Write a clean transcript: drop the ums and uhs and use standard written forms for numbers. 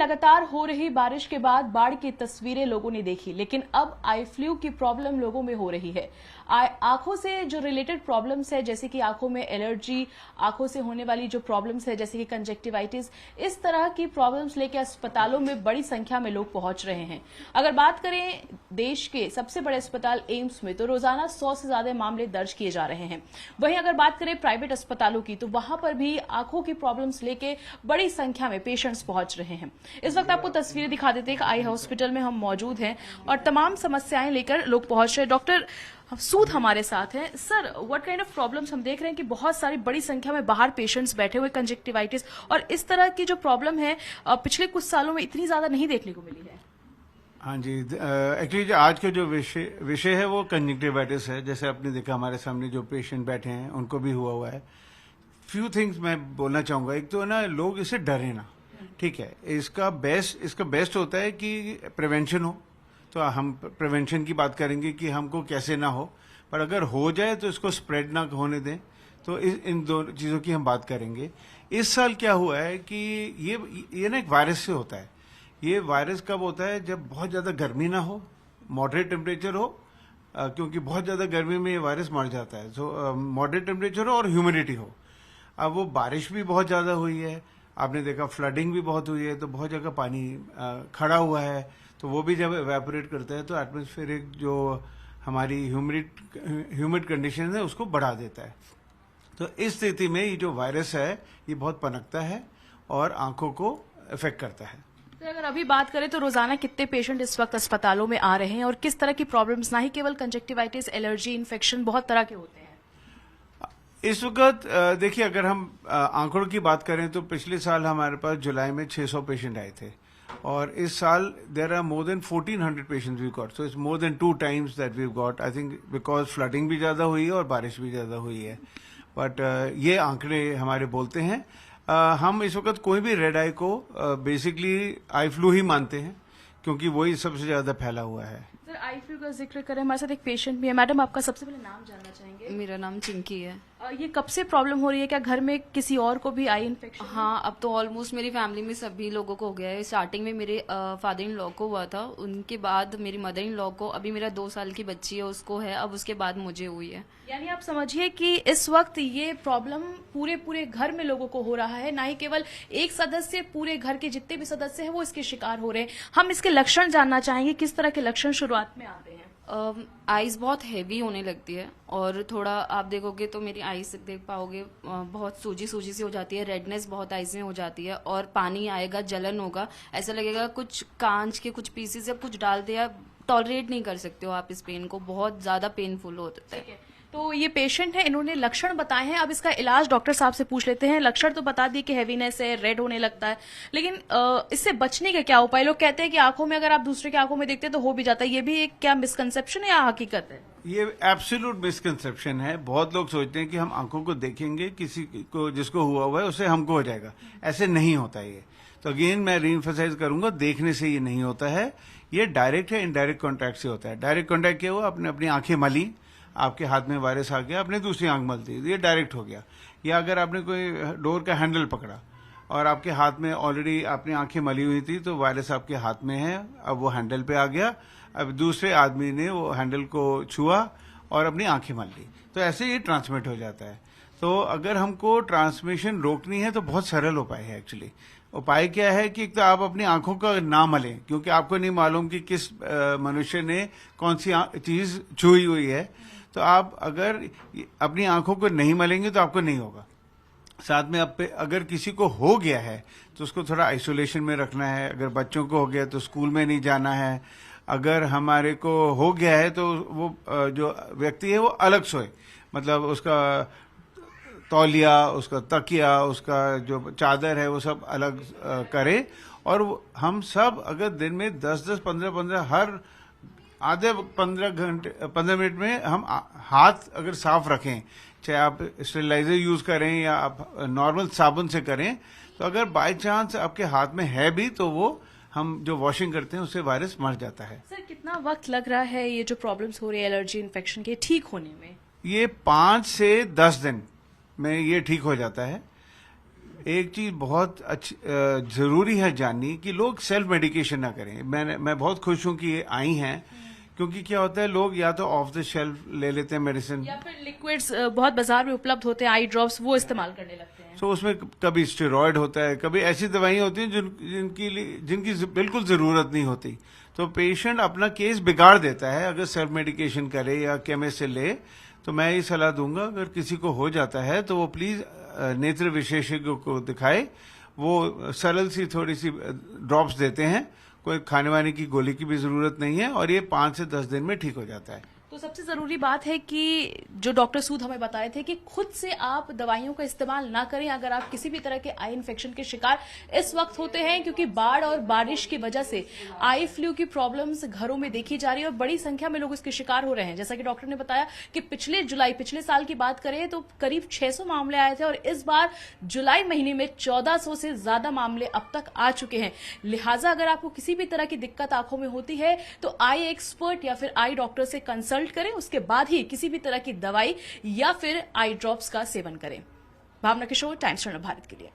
लगातार हो रही बारिश के बाद बाढ़ की तस्वीरें लोगों ने देखी, लेकिन अब आई फ्लू की प्रॉब्लम लोगों में हो रही है। आंखों से जो रिलेटेड प्रॉब्लम्स है, जैसे कि आंखों में एलर्जी, आंखों से होने वाली जो प्रॉब्लम्स है जैसे कि कंजक्टिवाइटिस, इस तरह की प्रॉब्लम्स लेकर अस्पतालों में बड़ी संख्या में लोग पहुंच रहे हैं। अगर बात करें देश के सबसे बड़े अस्पताल एम्स में, तो रोजाना 100 से ज्यादा मामले दर्ज किए जा रहे हैं। वहीं अगर बात करें प्राइवेट अस्पतालों की, तो वहां पर भी आंखों की प्रॉब्लम्स लेके बड़ी संख्या में पेशेंट्स पहुंच रहे हैं। इस वक्त आपको तस्वीरें दिखा देते हैं कि आई हॉस्पिटल में हम मौजूद हैं और तमाम समस्याएं लेकर लोग पहुंच रहे हैं। डॉक्टर सूद हमारे साथ हैं। Sir, what kind of problems हम देख रहे हैं कि बहुत सारी बड़ी संख्या में बाहर पेशेंट्स बैठे हुए, कंजक्टिवाइटिस और इस तरह की जो प्रॉब्लम है पिछले कुछ सालों में इतनी ज्यादा नहीं देखने को मिली है। हाँ जी, एक्चुअली जो आज का जो विषय है वो कंजक्टिवाइटिस है। जैसे आपने देखा हमारे सामने जो पेशेंट बैठे हैं उनको भी हुआ है। फ्यू थिंग्स मैं बोलना चाहूंगा। एक तो ना, लोग इससे डरे ना, ठीक है। इसका बेस्ट होता है कि प्रिवेंशन हो, तो हम प्रिवेंशन की बात करेंगे कि हमको कैसे ना हो, पर अगर हो जाए तो इसको स्प्रेड ना होने दें। तो इन दो चीज़ों की हम बात करेंगे। इस साल क्या हुआ है कि ये ना एक वायरस से होता है। ये वायरस कब होता है? जब बहुत ज़्यादा गर्मी ना हो, मॉडरेट टेम्परेचर हो, क्योंकि बहुत ज़्यादा गर्मी में ये वायरस मर जाता है। सो मॉडरेट टेम्परेचर हो और ह्यूमिडिटी हो। अब वो बारिश भी बहुत ज़्यादा हुई है, आपने देखा फ्लडिंग भी बहुत हुई है, तो बहुत जगह पानी खड़ा हुआ है, तो वो भी जब एवेपोरेट करता है तो एटमॉस्फेरिक जो हमारी ह्यूमिड कंडीशन है उसको बढ़ा देता है। तो इस स्थिति में ये जो वायरस है ये बहुत पनपता है और आंखों को इफेक्ट करता है। तो अगर अभी बात करें तो रोजाना कितने पेशेंट इस वक्त अस्पतालों में आ रहे हैं और किस तरह की प्रॉब्लम्स, ना ही केवल कंजक्टिवाइटिस, एलर्जी, इन्फेक्शन, बहुत तरह के होते हैं इस वक्त? देखिए, अगर हम आंकड़ों की बात करें तो पिछले साल हमारे पास जुलाई में 600 पेशेंट आए थे और इस साल there are more than 1400 patients we got. So it's more than 2 times that we got, I think, because flooding भी ज्यादा हुई है और बारिश भी ज्यादा हुई है। बट ये आंकड़े हमारे बोलते हैं। हम इस वक्त कोई भी रेड आई को बेसिकली आई फ्लू ही मानते हैं, क्योंकि वही सबसे ज्यादा फैला हुआ है। सर, आई फ्लू का जिक्र करें, हमारे साथ एक पेशेंट भी है। मैडम, आपका सबसे पहले नाम जानना चाहेंगे? मेरा नाम चिंकी है। ये कब से प्रॉब्लम हो रही है? क्या घर में किसी और को भी आई इन्फेक्शन? हाँ, अब तो ऑलमोस्ट मेरी फैमिली में सभी लोगों को हो गया है। स्टार्टिंग में मेरे फादर इन लॉ को हुआ था, उनके बाद मेरी मदर इन लॉ को, अभी मेरा 2 साल की बच्ची है उसको है, अब उसके बाद मुझे हुई है। यानी आप समझिए कि इस वक्त ये प्रॉब्लम पूरे घर में लोगों को हो रहा है, ना ही केवल एक सदस्य, पूरे घर के जितने भी सदस्य हैं वो इसके शिकार हो रहे हैं। हम इसके लक्षण जानना चाहेंगे, किस तरह के लक्षण शुरुआत में आते हैं? आईज बहुत हैवी होने लगती है और थोड़ा आप देखोगे तो मेरी आईज देख पाओगे बहुत सूजी सी हो जाती है, रेडनेस बहुत आईज में हो जाती है और पानी आएगा, जलन होगा, ऐसा लगेगा कुछ कांच के कुछ पीसेस या कुछ डाल दिया। टॉलरेट नहीं कर सकते हो आप इस पेन को, बहुत ज्यादा पेनफुल होता है। तो ये पेशेंट है, इन्होंने लक्षण बताए हैं। अब इसका इलाज डॉक्टर साहब से पूछ लेते हैं। लक्षण तो बता दिए कि हैवीनेस है, रेड होने लगता है, लेकिन इससे बचने का क्या उपाय? लोग कहते हैं कि आंखों में, अगर आप दूसरे की आंखों में देखते हैं तो हो भी जाता है। ये भी एक क्या मिसकंसेप्शन है या हकीकत है? ये एब्सोल्यूट मिसकंसेप्शन है। बहुत लोग सोचते हैं कि हम आंखों को देखेंगे, किसी को जिसको हुआ है उससे हमको हो जाएगा। ऐसे नहीं होता ये। तो अगेन मैं रीइंफोसाइज करूंगा, देखने से ये नहीं होता है। ये डायरेक्ट है इनडायरेक्ट कॉन्टैक्ट से होता है। डायरेक्ट कॉन्टैक्ट क्या हुआ? आपने अपनी आंखें मली, आपके हाथ में वायरस आ गया, आपने दूसरी आंख मल दी, ये डायरेक्ट हो गया। या अगर आपने कोई डोर का हैंडल पकड़ा और आपके हाथ में ऑलरेडी आपने आंखें मली हुई थी, तो वायरस आपके हाथ में है, अब वो हैंडल पे आ गया, अब दूसरे आदमी ने वो हैंडल को छुआ और अपनी आंखें मल ली, तो ऐसे ये ट्रांसमिट हो जाता है। तो अगर हमको ट्रांसमिशन रोकनी है तो बहुत सरल उपाय है एक्चुअली। उपाय क्या है कि एक तो आप अपनी आंखों का ना मलें, क्योंकि आपको नहीं मालूम कि किस मनुष्य ने कौन सी चीज छुई हुई है। तो आप अगर अपनी आंखों को नहीं मलेंगे तो आपको नहीं होगा। साथ में अगर किसी को हो गया है तो उसको थोड़ा आइसोलेशन में रखना है। अगर बच्चों को हो गया तो स्कूल में नहीं जाना है। अगर हमारे को हो गया है तो वो जो व्यक्ति है वो अलग सोए, मतलब उसका तौलिया, उसका तकिया, उसका जो चादर है वो सब अलग करे। और हम सब अगर दिन में 10-10, 15-15 हर आधे 15 मिनट में हम हाथ अगर साफ रखें, चाहे आप स्टेरिलाइजर यूज करें या आप नॉर्मल साबुन से करें, तो अगर बाय चांस आपके हाथ में है भी तो वो हम जो वॉशिंग करते हैं उससे वायरस मर जाता है। सर, कितना वक्त लग रहा है ये जो प्रॉब्लम्स हो रही है एलर्जी इन्फेक्शन के ठीक होने में? ये 5 से 10 दिन में ये ठीक हो जाता है। एक चीज बहुत अच्छी जरूरी है जाननी कि लोग सेल्फ मेडिकेशन ना करें। मैं बहुत खुश हूं कि ये आई हैं, क्योंकि क्या होता है लोग या तो ऑफ द शेल्फ ले लेते हैं मेडिसिन, या फिर लिक्विड्स बहुत बाजार में उपलब्ध होते हैं, आई ड्रॉप्स, वो इस्तेमाल करने लगते हैं। तो उसमें कभी स्टेरॉयड होता है, कभी ऐसी दवाइयां होती हैं जिनकी बिल्कुल जरूरत नहीं होती। तो पेशेंट अपना केस बिगाड़ देता है अगर सेल्फ मेडिकेशन करे या केमिस्ट से ले। तो मैं ये सलाह दूंगा अगर किसी को हो जाता है तो वो प्लीज नेत्र विशेषज्ञ को दिखाए। वो सरल सी थोड़ी सी ड्रॉप्स देते हैं, कोई खाने वाने की गोली की भी जरूरत नहीं है, और ये 5 से 10 दिन में ठीक हो जाता है। तो सबसे जरूरी बात है कि जो डॉक्टर सूद हमें बताए थे कि खुद से आप दवाइयों का इस्तेमाल ना करें अगर आप किसी भी तरह के आई इन्फेक्शन के शिकार इस वक्त होते हैं, क्योंकि बाढ़ और बारिश की वजह से आई फ्लू की प्रॉब्लम्स घरों में देखी जा रही है और बड़ी संख्या में लोग इसके शिकार हो रहे हैं। जैसा कि डॉक्टर ने बताया कि पिछले साल की बात करें तो करीब 600 मामले आए थे और इस बार जुलाई महीने में 1400 से ज्यादा मामले अब तक आ चुके हैं। लिहाजा अगर आपको किसी भी तरह की दिक्कत आंखों में होती है तो आई एक्सपर्ट या फिर आई डॉक्टर से कंसल्ट करें, उसके बाद ही किसी भी तरह की दवाई या फिर आई ड्रॉप्स का सेवन करें। भावना किशोर, टाइम्स भारत के लिए।